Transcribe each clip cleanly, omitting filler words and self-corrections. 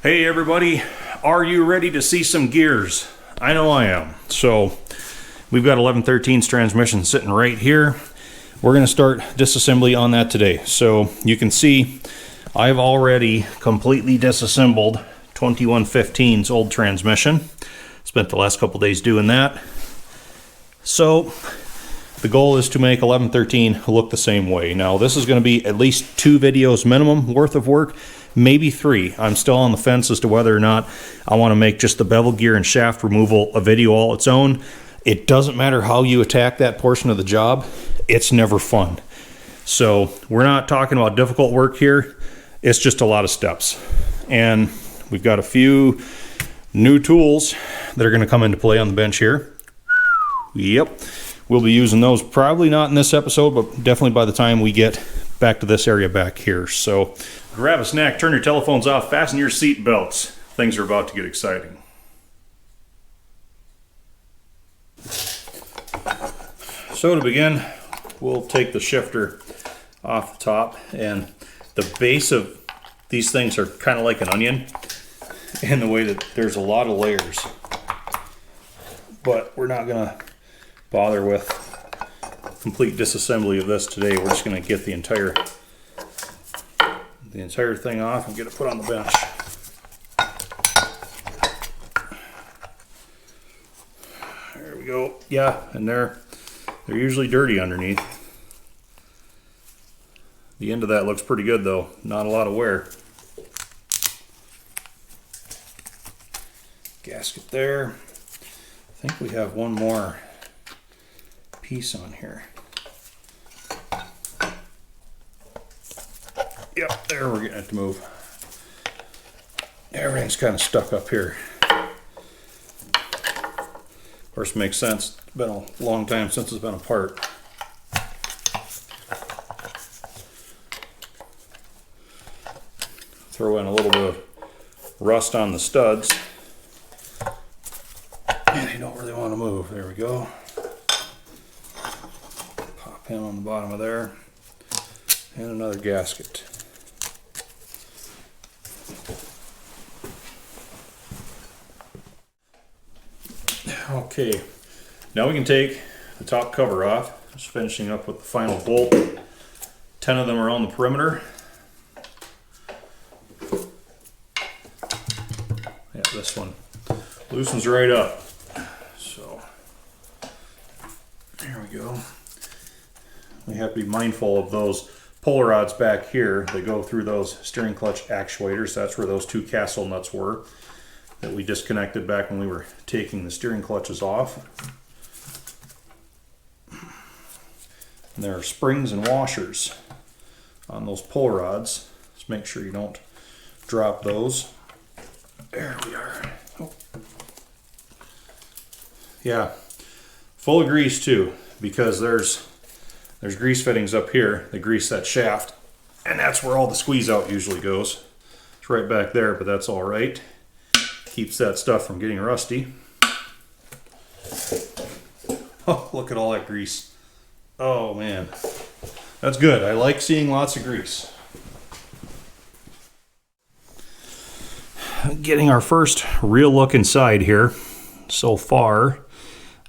Hey everybody, are you ready to see some gears? I know I am. So we've got 11/13's transmission sitting right here. We're going to start disassembly on that today. So you can see I've already completely disassembled 2115's old transmission. Spent the last couple days doing that. So the goal is to make 11/13 look the same way. Now this is going to be at least 2 videos minimum worth of work. Maybe 3. I'm still on the fence as to whether or not I want to make just the bevel gear and shaft removal a video all its own. It doesn't matter how you attack that portion of the job, it's never fun. So we're not talking about difficult work here, it's just a lot of steps. And we've got a few new tools that are going to come into play on the bench here. Yep, we'll be using those probably not in this episode, but definitely by the time we get back to this area back here. So grab a snack, turn your telephones off, fasten your seat belts. Things are about to get exciting. So to begin, we'll take the shifter off the top, and the base of these things are kind of like an onion in the way that there's a lot of layers. But we're not going to bother with complete disassembly of this today. We're just going to get the entire thing off and get it put on the bench. There we go. Yeah, and they're usually dirty underneath. The end of that looks pretty good though. Not a lot of wear. Gasket there. I think we have one more piece on here. Yep, there, we're getting it to move. Everything's kind of stuck up here. Of course, makes sense. It's been a long time since it's been apart. Throw in a little bit of rust on the studs. And they don't really want to move. There we go. Pop him on the bottom of there. And another gasket. Okay, now we can take the top cover off. Just finishing up with the final bolt. 10 of them are on the perimeter. Yeah, this one loosens right up. So, there we go. We have to be mindful of those puller rods back here that go through those steering clutch actuators. That's where those 2 castle nuts were that we disconnected back when we were taking the steering clutches off. And there are springs and washers on those pull rods. Just make sure you don't drop those. There we are. Oh. Yeah, full of grease too, because there's grease fittings up here that grease that shaft, and that's where all the squeeze out usually goes. It's right back there, but that's all right. Keeps that stuff from getting rusty. Oh, look at all that grease. Oh man, that's good. I like seeing lots of grease. Getting our first real look inside here. So far,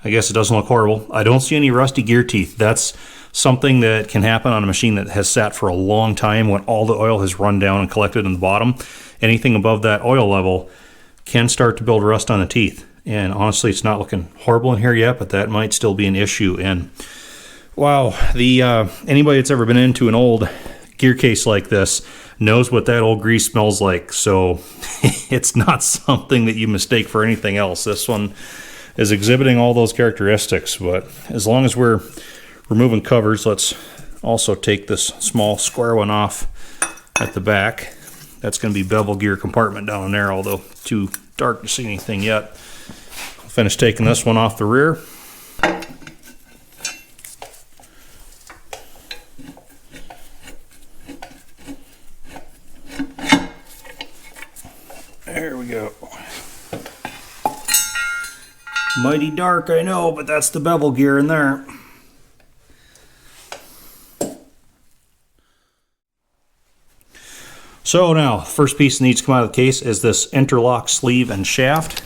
I guess it doesn't look horrible. I don't see any rusty gear teeth. That's something that can happen on a machine that has sat for a long time when all the oil has run down and collected in the bottom. Anything above that oil level can start to build rust on the teeth. And honestly, it's not looking horrible in here yet, but that might still be an issue. And wow, anybody that's ever been into an old gear case like this knows what that old grease smells like. So it's not something that you mistake for anything else. This one is exhibiting all those characteristics, but as long as we're removing covers, let's also take this small square one off at the back. That's going to be bevel gear compartment down there, although too dark to see anything yet. I'll finish taking this one off the rear. There we go. Mighty dark, I know, but that's the bevel gear in there. So now, first piece that needs to come out of the case is this interlock sleeve and shaft.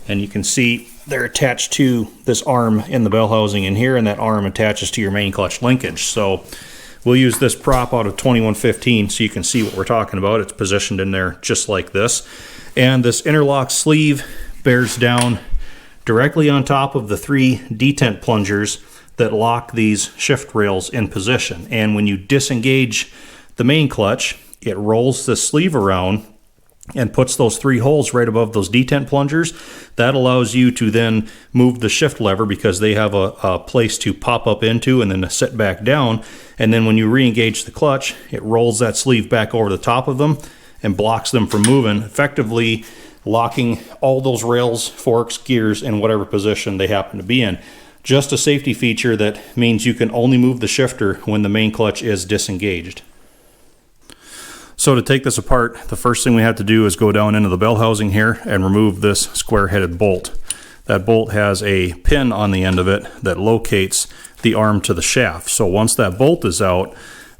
And you can see they're attached to this arm in the bell housing in here, and that arm attaches to your main clutch linkage. So we'll use this prop out of 2115 so you can see what we're talking about. It's positioned in there just like this. And this interlock sleeve bears down directly on top of the 3 detent plungers that lock these shift rails in position. And when you disengage the main clutch, it rolls the sleeve around and puts those 3 holes right above those detent plungers. That allows you to then move the shift lever because they have a place to pop up into and then to sit back down. And then when you re-engage the clutch, it rolls that sleeve back over the top of them and blocks them from moving, effectively locking all those rails, forks, gears in whatever position they happen to be in. Just a safety feature that means you can only move the shifter when the main clutch is disengaged. So to take this apart, the first thing we have to do is go down into the bell housing here and remove this square-headed bolt. That bolt has a pin on the end of it that locates the arm to the shaft. So once that bolt is out,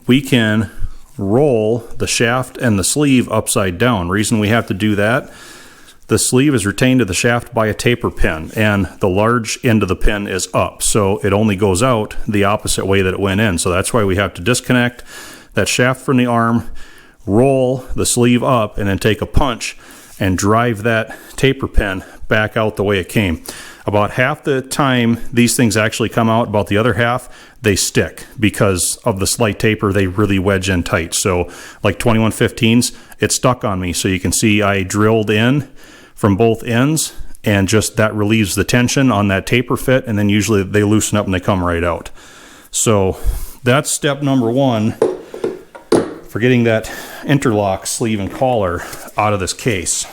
we can roll the shaft and the sleeve upside down. Reason we have to do that, the sleeve is retained to the shaft by a taper pin, and the large end of the pin is up, so it only goes out the opposite way that it went in. So that's why we have to disconnect that shaft from the arm, roll the sleeve up, and then take a punch and drive that taper pin back out the way it came. About half the time these things actually come out, about the other half they stick because of the slight taper. They really wedge in tight. So like 2115s, it stuck on me. So you can see I drilled in from both ends, and just that relieves the tension on that taper fit, and then usually they loosen up and they come right out. So that's step number 1 for getting that interlock sleeve and collar out of this case.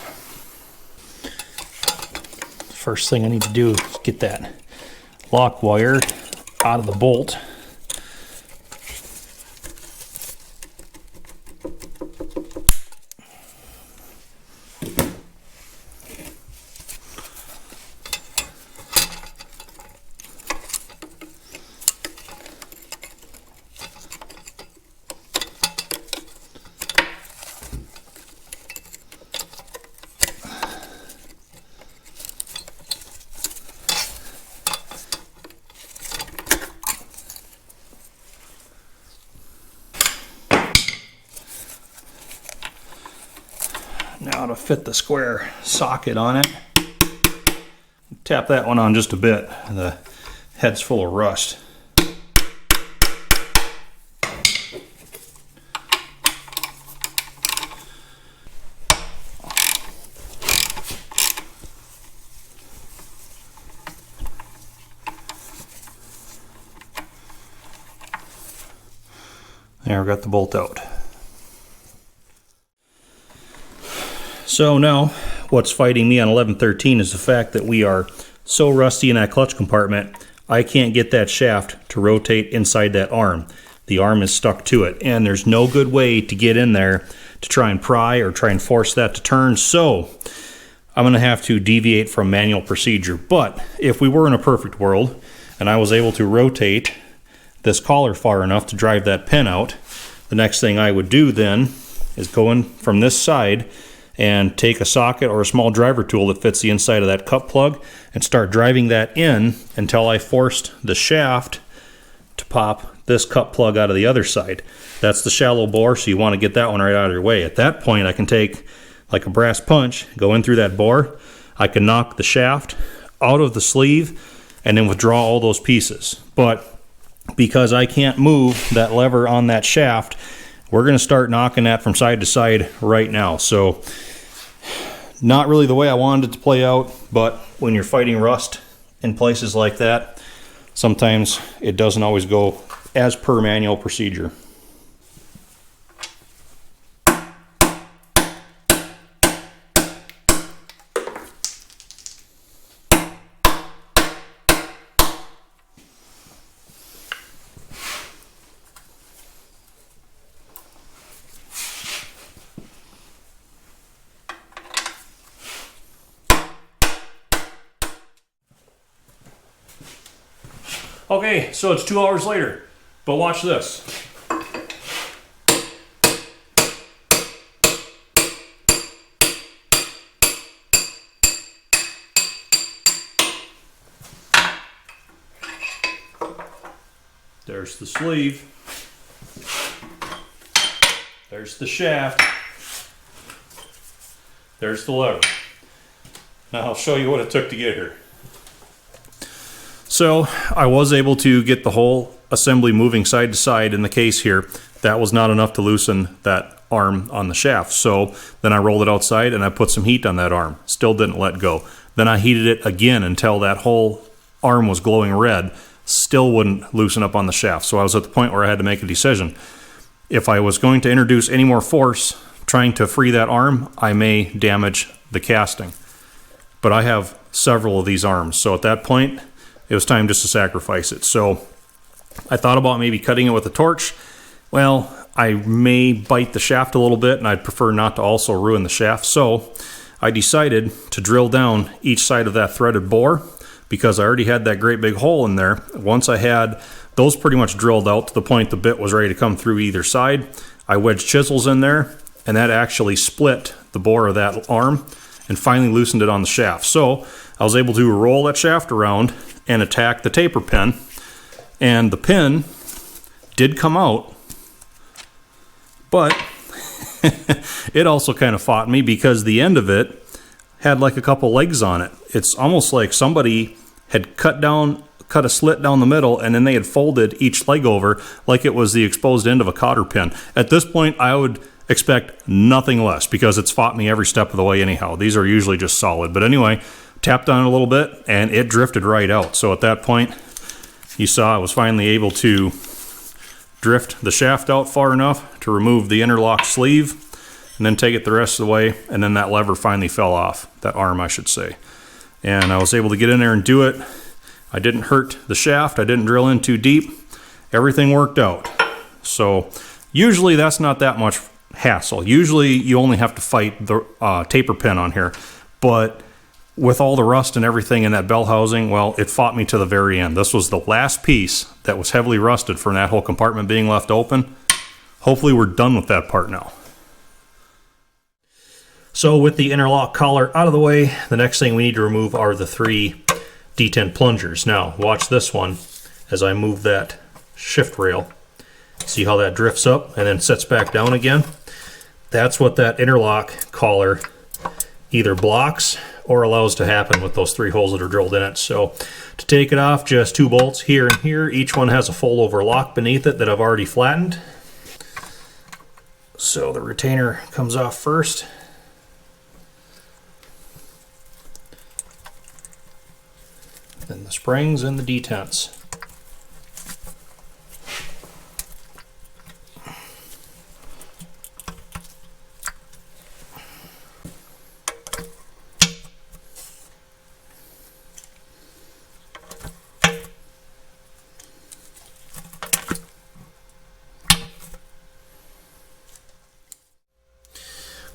First thing I need to do is get that lock wire out of the bolt. Now to fit the square socket on it, tap that one on just a bit. The head's full of rust. There, we got the bolt out. So now, what's fighting me on 1113 is the fact that we are so rusty in that clutch compartment, I can't get that shaft to rotate inside that arm. The arm is stuck to it, and there's no good way to get in there to try and pry or try and force that to turn, so I'm going to have to deviate from manual procedure. But if we were in a perfect world, and I was able to rotate this collar far enough to drive that pin out, the next thing I would do then is go in from this side and take a socket or a small driver tool that fits the inside of that cup plug and start driving that in until I forced the shaft to pop this cup plug out of the other side. That's the shallow bore, so you want to get that one right out of your way. At that point, I can take like a brass punch, go in through that bore, I can knock the shaft out of the sleeve and then withdraw all those pieces. But because I can't move that lever on that shaft, we're going to start knocking that from side to side right now. So not really the way I wanted it to play out, but when you're fighting rust in places like that, sometimes it doesn't always go as per manual procedure. Okay, so it's 2 hours later, but watch this. There's the sleeve. There's the shaft. There's the lever. Now I'll show you what it took to get here. So I was able to get the whole assembly moving side to side in the case here. That was not enough to loosen that arm on the shaft. So then I rolled it outside and I put some heat on that arm. Still didn't let go. Then I heated it again until that whole arm was glowing red. Still wouldn't loosen up on the shaft. So I was at the point where I had to make a decision. If I was going to introduce any more force trying to free that arm, I may damage the casting. But I have several of these arms. So at that point, it was time just to sacrifice it. So I thought about maybe cutting it with a torch. Well, I may bite the shaft a little bit, and I'd prefer not to also ruin the shaft. So I decided to drill down each side of that threaded bore because I already had that great big hole in there. Once I had those pretty much drilled out to the point the bit was ready to come through either side, I wedged chisels in there, and that actually split the bore of that arm and finally loosened it on the shaft. So I was able to roll that shaft around and attack the taper pin, and the pin did come out, but it also kind of fought me because the end of it had like a couple legs on it. It's almost like somebody had cut a slit down the middle, and then they had folded each leg over like it was the exposed end of a cotter pin. At this point, I would expect nothing less because it's fought me every step of the way anyhow. These are usually just solid. But anyway, tapped on it a little bit, and it drifted right out. So at that point, you saw I was finally able to drift the shaft out far enough to remove the interlock sleeve and then take it the rest of the way, and then that lever finally fell off, that arm I should say. And I was able to get in there and do it. I didn't hurt the shaft, I didn't drill in too deep, everything worked out. So usually that's not that much hassle. Usually you only have to fight the taper pin on here, but with all the rust and everything in that bell housing, well, it fought me to the very end. This was the last piece that was heavily rusted from that whole compartment being left open. Hopefully we're done with that part now. So with the interlock collar out of the way, the next thing we need to remove are the 3 Detent plungers. Now watch this one as I move that shift rail. See how that drifts up and then sets back down again? That's what that interlock collar either blocks or allows to happen with those 3 holes that are drilled in it. So to take it off, just 2 bolts here and here. Each one has a fold over lock beneath it that I've already flattened. So the retainer comes off first. Then the springs and the detents.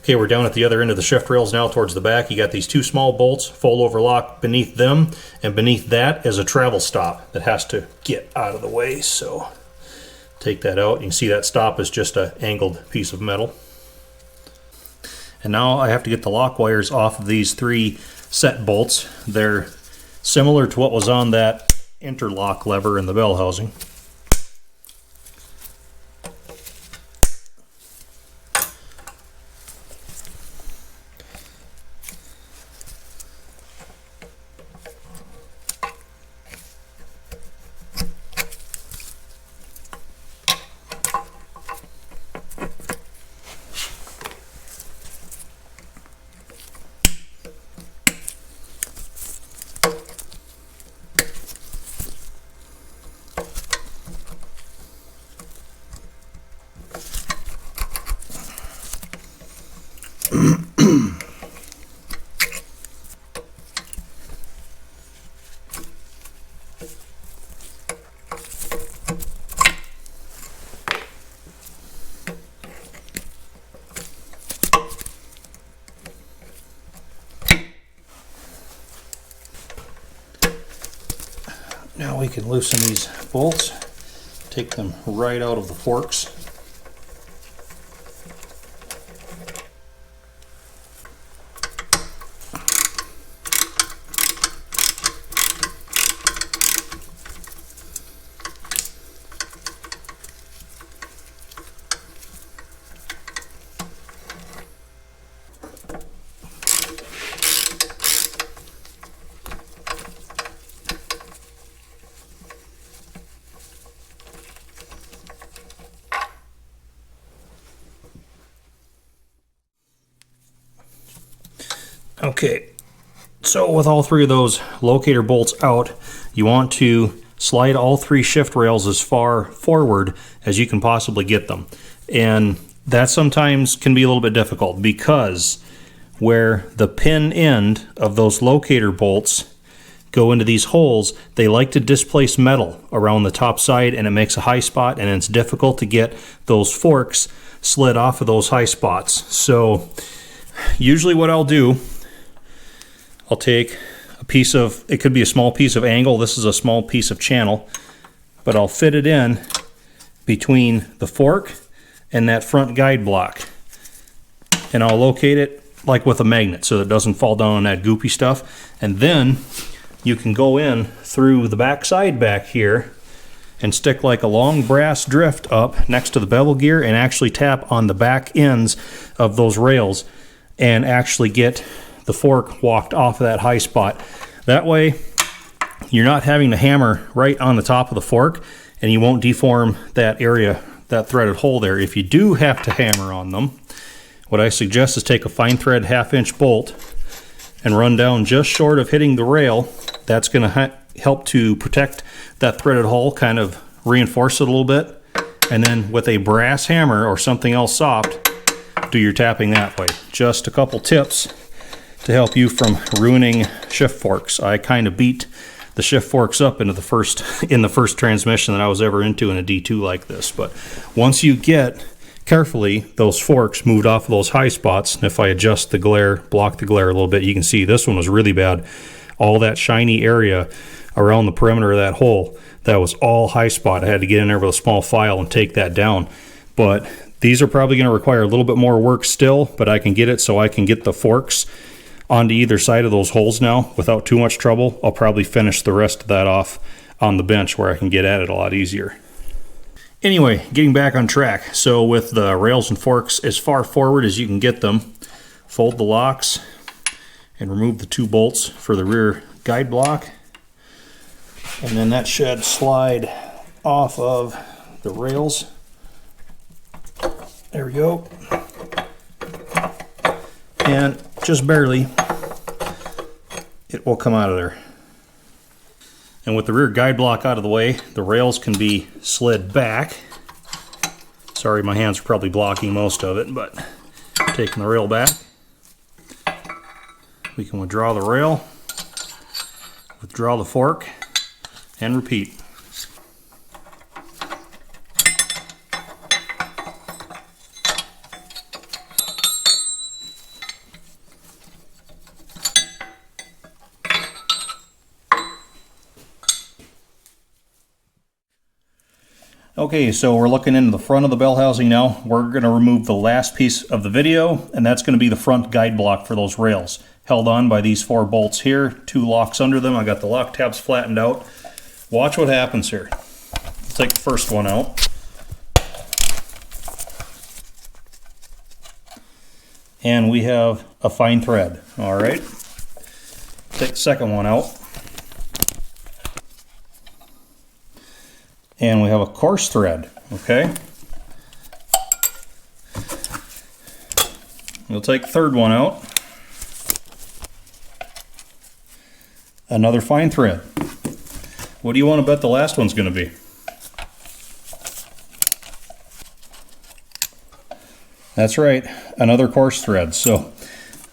Okay, we're down at the other end of the shift rails now towards the back. You got these 2 small bolts, fold over lock beneath them, and beneath that is a travel stop that has to get out of the way. So take that out. You can see that stop is just an angled piece of metal. And now I have to get the lock wires off of these 3 set bolts. They're similar to what was on that interlock lever in the bell housing. Now we can loosen these bolts, take them right out of the forks. Okay, so with all three of those locator bolts out, you want to slide all three shift rails as far forward as you can possibly get them. And that sometimes can be a little bit difficult because where the pin end of those locator bolts go into these holes, they like to displace metal around the top side, and it makes a high spot, and it's difficult to get those forks slid off of those high spots. So usually what I'll do, I'll take a piece of, it could be a small piece of angle, this is a small piece of channel, but I'll fit it in between the fork and that front guide block, and I'll locate it like with a magnet so that it doesn't fall down on that goopy stuff. And then you can go in through the back side back here and stick like a long brass drift up next to the bevel gear and actually tap on the back ends of those rails and actually get the fork walked off of that high spot. That way you're not having to hammer right on the top of the fork, and you won't deform that area, that threaded hole there. If you do have to hammer on them, what I suggest is take a fine thread 1/2-inch bolt and run down just short of hitting the rail. That's going to help to protect that threaded hole, kind of reinforce it a little bit. And then with a brass hammer or something else soft, do your tapping that way. Just a couple tips to help you from ruining shift forks. I kind of beat the shift forks up into the first transmission that I was ever into in a D2 like this. But once you get carefully those forks moved off of those high spots, and if I adjust the glare, block the glare a little bit, you can see this one was really bad. All that shiny area around the perimeter of that hole, that was all high spot. I had to get in there with a small file and take that down. But these are probably going to require a little bit more work still, but I can get it so I can get the forks onto either side of those holes now without too much trouble. I'll probably finish the rest of that off on the bench where I can get at it a lot easier. Anyway, getting back on track. So with the rails and forks as far forward as you can get them, fold the locks and remove the 2 bolts for the rear guide block. And then that should slide off of the rails. There we go. And just barely, it will come out of there. And with the rear guide block out of the way, the rails can be slid back. Sorry, my hands are probably blocking most of it, but taking the rail back, we can withdraw the rail, withdraw the fork, and repeat. Okay, so we're looking into the front of the bell housing now. We're going to remove the last piece of the video, and that's going to be the front guide block for those rails. Held on by these 4 bolts here, 2 locks under them. I got the lock tabs flattened out. Watch what happens here. Let's take the first one out. And we have a fine thread. All right. Take the second one out. And we have a coarse thread, okay? We'll take the third one out. Another fine thread. What do you want to bet the last one's going to be? That's right, another coarse thread. So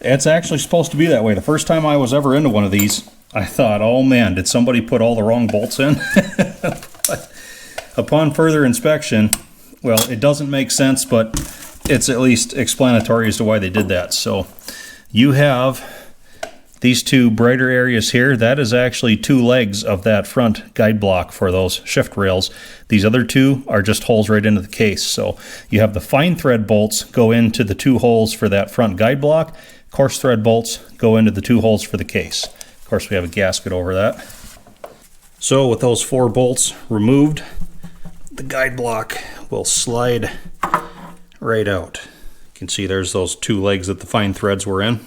it's actually supposed to be that way. The first time I was ever into one of these, I thought, oh man, did somebody put all the wrong bolts in? Upon further inspection, well, it doesn't make sense, but it's at least explanatory as to why they did that. So you have these 2 brighter areas here. That is actually 2 legs of that front guide block for those shift rails. These other 2 are just holes right into the case. So you have the fine thread bolts go into the 2 holes for that front guide block. Coarse thread bolts go into the 2 holes for the case. Of course, we have a gasket over that. So with those 4 bolts removed, the guide block will slide right out. You can see there's those 2 legs that the fine threads were in.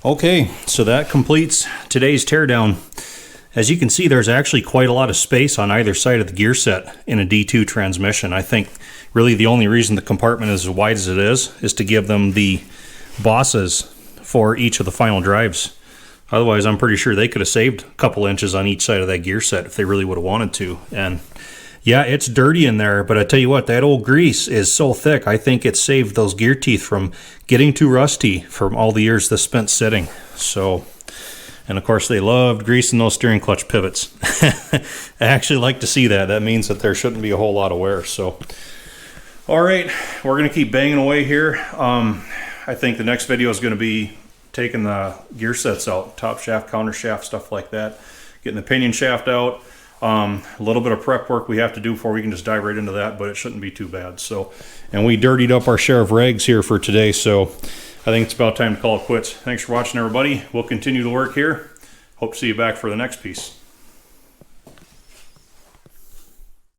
Okay, so that completes today's teardown. As you can see, there's actually quite a lot of space on either side of the gear set in a D2 transmission. I think really the only reason the compartment is as wide as it is to give them the bosses for each of the final drives. Otherwise, I'm pretty sure they could have saved a couple inches on each side of that gear set if they really would have wanted to. And yeah, it's dirty in there, but I tell you what, that old grease is so thick, I think it saved those gear teeth from getting too rusty from all the years they spent sitting. So, and of course, they loved greasing those steering clutch pivots. I actually like to see that. That means that there shouldn't be a whole lot of wear. So, all right, we're going to keep banging away here. I think the next video is going to be taking the gear sets out, top shaft, counter shaft, stuff like that, getting the pinion shaft out. A little bit of prep work we have to do before we can just dive right into that, but it shouldn't be too bad. So, and we dirtied up our share of rags here for today, so I think it's about time to call it quits. Thanks for watching, everybody. We'll continue to work here. Hope to see you back for the next piece.